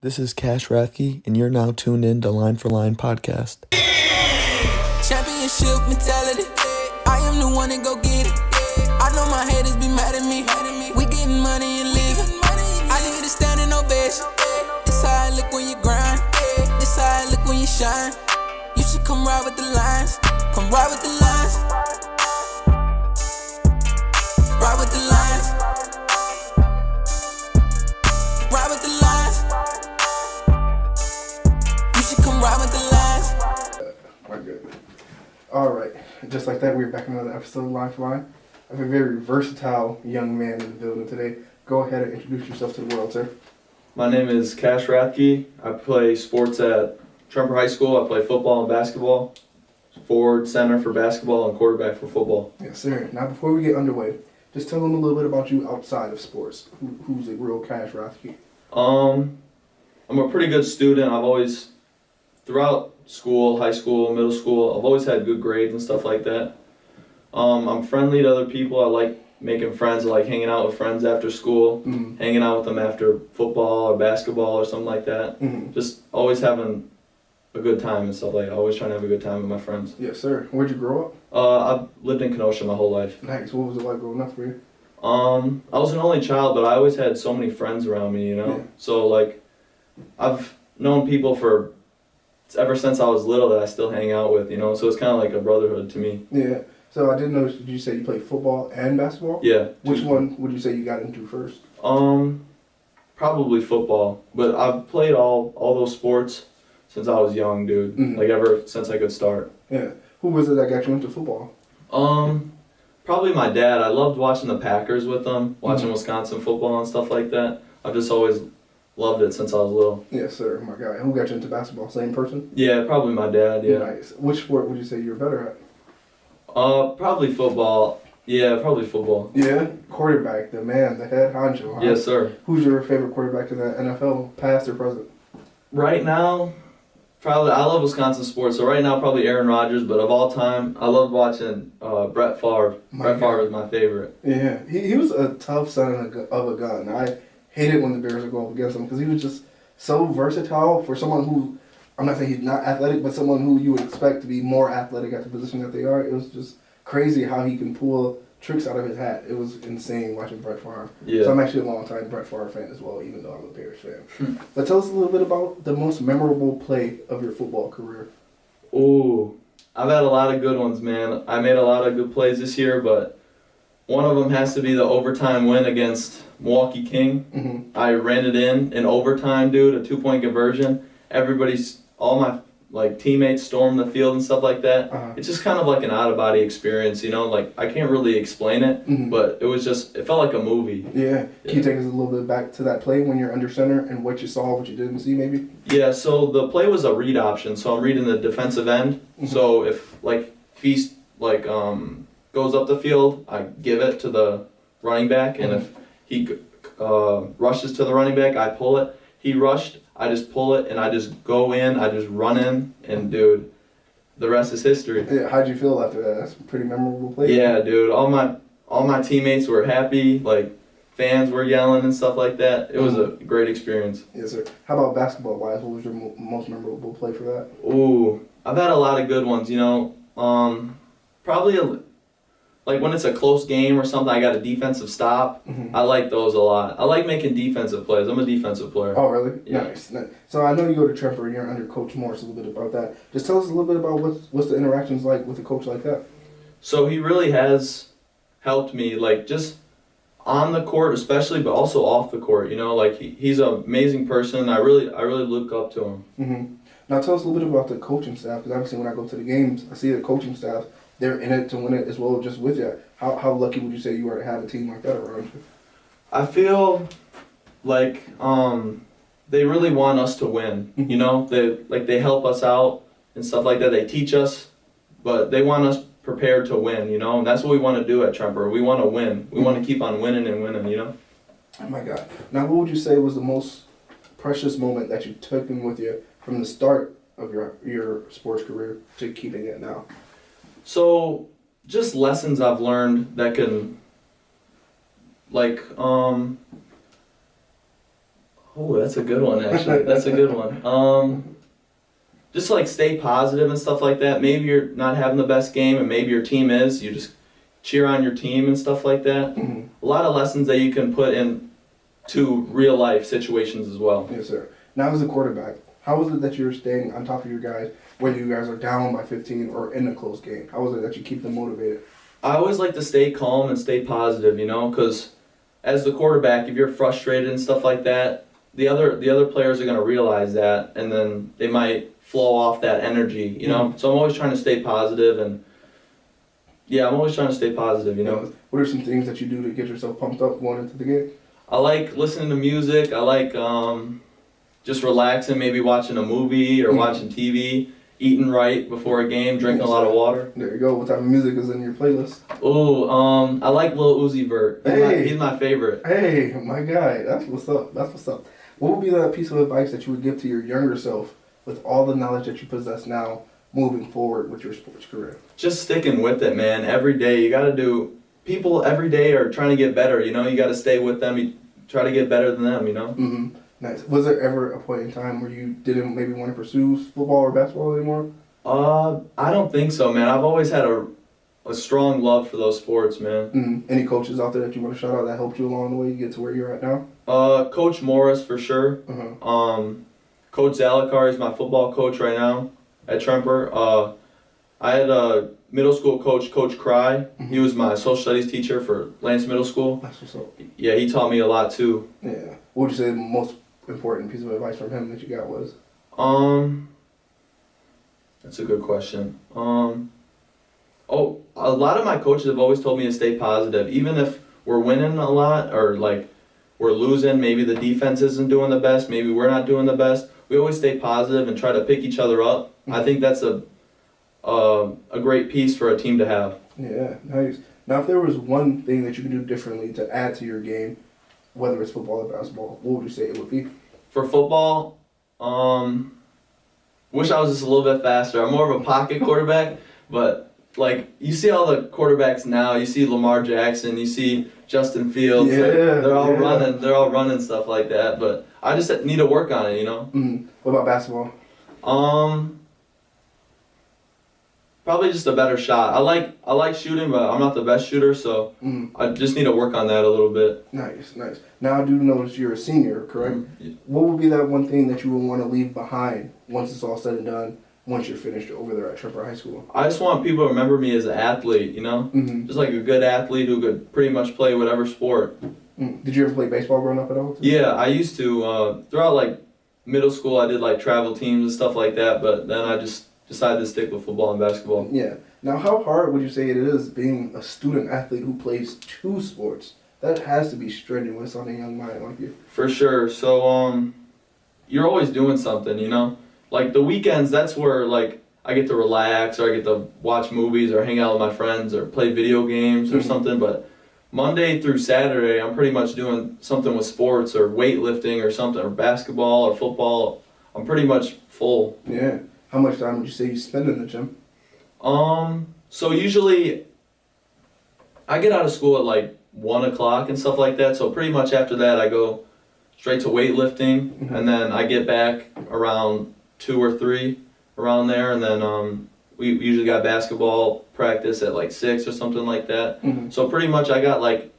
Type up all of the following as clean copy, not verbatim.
This is Cash Raethke, and you're now tuned in to Line for Line podcast. Championship mentality. I am the one that go get it. I know my haters be mad at me. We getting money and leaving. I need a standing ovation. This how I look when you grind. This how I look when you shine. You should come ride with the lines. Come ride with the lines. Ride with the lines. Ride with the lines. You should come ride with the lines. We're good. All right. Just like that, we're back in another episode of Line for Line. I have a very versatile young man in the building today. Go ahead and introduce yourself to the world, sir. My name is Cash Raethke. I play sports at Tremper High School. I play football and basketball, forward, center for basketball, and quarterback for football. Yes, sir. Now, before we get underway, just tell them a little bit about you outside of sports. Who's the real Cash Raethke? I'm a pretty good student. I've always, throughout school, high school, middle school, I've always had good grades and stuff like that. I'm friendly to other people. I like making friends. I like hanging out with friends after school, hanging out with them after football or basketball or something like that. Just always having a good time and stuff like that. Always trying to have a good time with my friends. Yes, sir. Where'd you grow up? I've lived in Kenosha my whole life. Nice. What was it like growing up for you? I was an only child, but I always had so many friends around me, you know? Yeah. So, like, I've known people for ever since I was little that I still hang out with, you know? So it's kind of like a brotherhood to me. Yeah. So I didn't know, did you say you played football and basketball? Yeah. Which one would you say you got into first? Probably football. But I've played all those sports since I was young, dude. Like, ever since I could start. Yeah. Who was it that got you into football? Probably my dad. I loved watching the Packers with them, watching Wisconsin football and stuff like that. I've just always loved it since I was little. Yes, sir. My guy. Who got you into basketball? Same person? Yeah, probably my dad, yeah. Nice. Which sport would you say you're better at? Probably football. Yeah, probably football. Yeah? Quarterback, the man, the head honcho, huh? Yes, sir. Who's your favorite quarterback in the NFL, past or present? Right now, probably, I love Wisconsin sports, so right now probably Aaron Rodgers, but of all time, I love watching Brett Favre. Brett Favre is my favorite. Yeah, he was a tough son of a gun. I hated when the Bears would go up against him because he was just so versatile for someone who, I'm not saying he's not athletic, but someone who you would expect to be more athletic at the position that they are. It was just crazy how he can pull tricks out of his hat. It was insane watching Brett Favre. Yeah. So I'm actually a long-time Brett Favre fan as well, even though I'm a Bears fan. But tell us a little bit about the most memorable play of your football career. Ooh, I've had a lot of good ones, man. I made a lot of good plays this year, but one of them has to be the overtime win against Milwaukee King. I ran it in overtime, dude, a 2-point conversion. All my teammates stormed the field and stuff like that. It's just kind of like an out-of-body experience, you know? Like, I can't really explain it, but it felt like a movie. Yeah. Can you take us a little bit back to that play when you're under center and what you saw, what you didn't see maybe? Yeah, so the play was a read option, so I'm reading the defensive end. So if he goes up the field, I give it to the running back, and if he rushes to the running back, I pull it. He rushed, I just pull it, and I just go in, I just run in, and dude, the rest is history. Yeah, how'd you feel after that? That's a pretty memorable play. Yeah, dude, all my teammates were happy, like, fans were yelling and stuff like that. It was a great experience. Yes, sir. How about basketball-wise? What was your most memorable play for that? Ooh, I've had a lot of good ones, you know. Probably when it's a close game or something, I got a defensive stop. I like those a lot. I like making defensive plays. I'm a defensive player. Oh, really? Yeah. Nice. So I know you go to Tremper and you're under Coach Morris. A little bit about that. Just tell us a little bit about what's the interactions like with a coach like that. So he really has helped me, like, just on the court especially, but also off the court. You know, like, he's an amazing person. I really look up to him. Now tell us a little bit about the coaching staff, because obviously when I go to the games, I see the coaching staff. They're in it to win it as well, just with you. How lucky would you say you are to have a team like that around you? I feel like they really want us to win. You know, they help us out and stuff like that. They teach us, but they want us prepared to win. You know, and that's what we want to do at Tremper. We want to win. We want to keep on winning and winning. You know. Oh my God. Now, what would you say was the most precious moment that you took in with you from the start of your sports career to keeping it now? So, just lessons I've learned that can, Oh, that's a good one, actually. That's a good one. Just like stay positive and stuff like that. Maybe you're not having the best game, and maybe your team is. You just cheer on your team and stuff like that. Mm-hmm. A lot of lessons that you can put into real life situations as well. Yes, sir. Now, as a quarterback, how is it that you're staying on top of your guys, whether you guys are down by 15 or in a close game? How is it that you keep them motivated? I always like to stay calm and stay positive, because as the quarterback, if you're frustrated and stuff like that, the other players are going to realize that, and then they might flow off that energy, Mm-hmm. So I'm always trying to stay positive, and I'm always trying to stay positive, What are some things that you do to get yourself pumped up going into the game? I like listening to music. I like just relaxing, maybe watching a movie or watching TV, eating right before a game, drinking a lot of water. There you go. What type of music is in your playlist? Oh, I like Lil Uzi Vert. He's my favorite. Hey, my guy. That's what's up. That's what's up. What would be that piece of advice that you would give to your younger self with all the knowledge that you possess now moving forward with your sports career? Just sticking with it, man. Every day you got to do. People every day are trying to get better. You got to stay with them. You try to get better than them. Mm-hmm. Nice. Was there ever a point in time where you didn't maybe want to pursue football or basketball anymore? I don't think so, man. I've always had a strong love for those sports, man. Mm-hmm. Any coaches out there that you want to shout out that helped you along the way to get to where you're at now? Coach Morris for sure. Uh-huh. Coach Zalakar is my football coach right now at Tremper. I had a middle school coach, Coach Cry. Mm-hmm. He was my social studies teacher for Lance Middle School. That's what's up. Yeah, he taught me a lot too. Yeah. What would you say the most important piece of advice from him that you got was? That's a good question. A lot of my coaches have always told me to stay positive, even if we're winning a lot or like we're losing. Maybe the defense isn't doing the best. Maybe we're not doing the best. We always stay positive and try to pick each other up. Mm-hmm. I think that's a great piece for a team to have. Yeah, nice. Now, if there was one thing that you could do differently to add to your game, whether it's football or basketball, what would you say it would be? For football, wish I was just a little bit faster. I'm more of a pocket quarterback, but like you see all the quarterbacks now, you see Lamar Jackson, you see Justin Fields, they're all running stuff like that, but I just need to work on it, Mm-hmm. What about basketball? Probably just a better shot. I like shooting, but I'm not the best shooter, so I just need to work on that a little bit. Nice. Now I do notice you're a senior, correct? Yeah. What would be that one thing that you would want to leave behind once it's all said and done, once you're finished over there at Tremper High School? I just want people to remember me as an athlete, Mm-hmm. Just like a good athlete who could pretty much play whatever sport. Mm. Did you ever play baseball growing up at all? Yeah, I used to. Throughout like middle school, I did like travel teams and stuff like that, but then I just decided to stick with football and basketball. Yeah. Now, how hard would you say it is being a student athlete who plays two sports? That has to be strenuous on a young mind like you. For sure. So, you're always doing something, Like the weekends, that's where like I get to relax or I get to watch movies or hang out with my friends or play video games or something. But Monday through Saturday, I'm pretty much doing something with sports or weightlifting or something or basketball or football. I'm pretty much full. Yeah. How much time would you say you spend in the gym? So usually I get out of school at like 1 o'clock and stuff like that. So pretty much after that, I go straight to weightlifting, and then I get back around 2 or 3 around there, and then we usually got basketball practice at like 6 or something like that. Mm-hmm. So pretty much I got like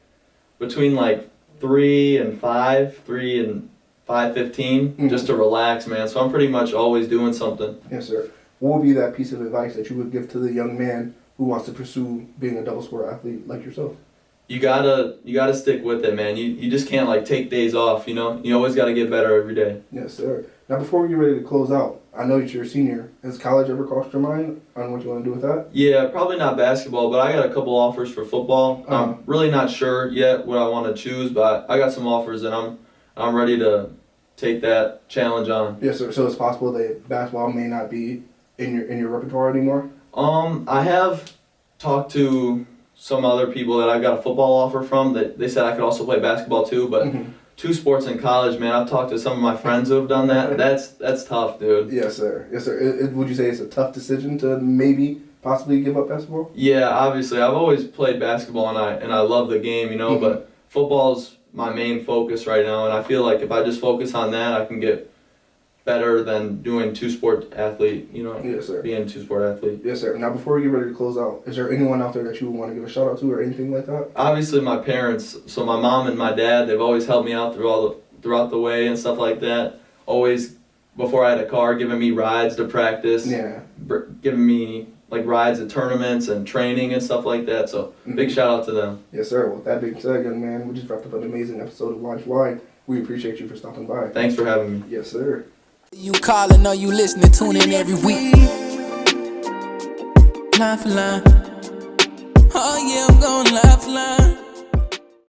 between like 3 and 5:15 just to relax, man. So I'm pretty much always doing something. Yes, sir. What would be that piece of advice that you would give to the young man who wants to pursue being a double sport athlete like yourself? You gotta stick with it, man. You just can't like take days off, You always gotta get better every day. Yes, sir. Now, before we get ready to close out, I know that you're a senior. Has college ever crossed your mind on what you want to do with that? Yeah, probably not basketball, but I got a couple offers for football. I'm really not sure yet what I want to choose, but I got some offers, and I'm ready to take that challenge on. Yes, sir. So it's possible that basketball may not be in your repertoire anymore? I have talked to some other people that I've got a football offer from that they said I could also play basketball too, but two sports in college, man. I've talked to some of my friends who have done that. That's tough, dude. Yes, sir. Yes, sir. Would you say it's a tough decision to maybe possibly give up basketball? Yeah, obviously. I've always played basketball and I love the game, but football's my main focus right now, and I feel like if I just focus on that, I can get better than doing two-sport athlete, Yes, sir. being a two-sport athlete. Yes, sir. Now, before we get ready to close out, is there anyone out there that you would want to give a shout out to or anything like that? Obviously, my parents, so my mom and my dad, they've always helped me out throughout the way and stuff like that. Always, before I had a car, giving me rides to practice. Yeah. Giving me like rides at tournaments and training and stuff like that. So big shout out to them. Yes, sir. With that being said, young man, we just wrapped up an amazing episode of Line for Line. We appreciate you for stopping by. Thanks for having me. Yes, sir. You calling or you listening, tune in every week. Line for line. Oh yeah, I'm going line for line.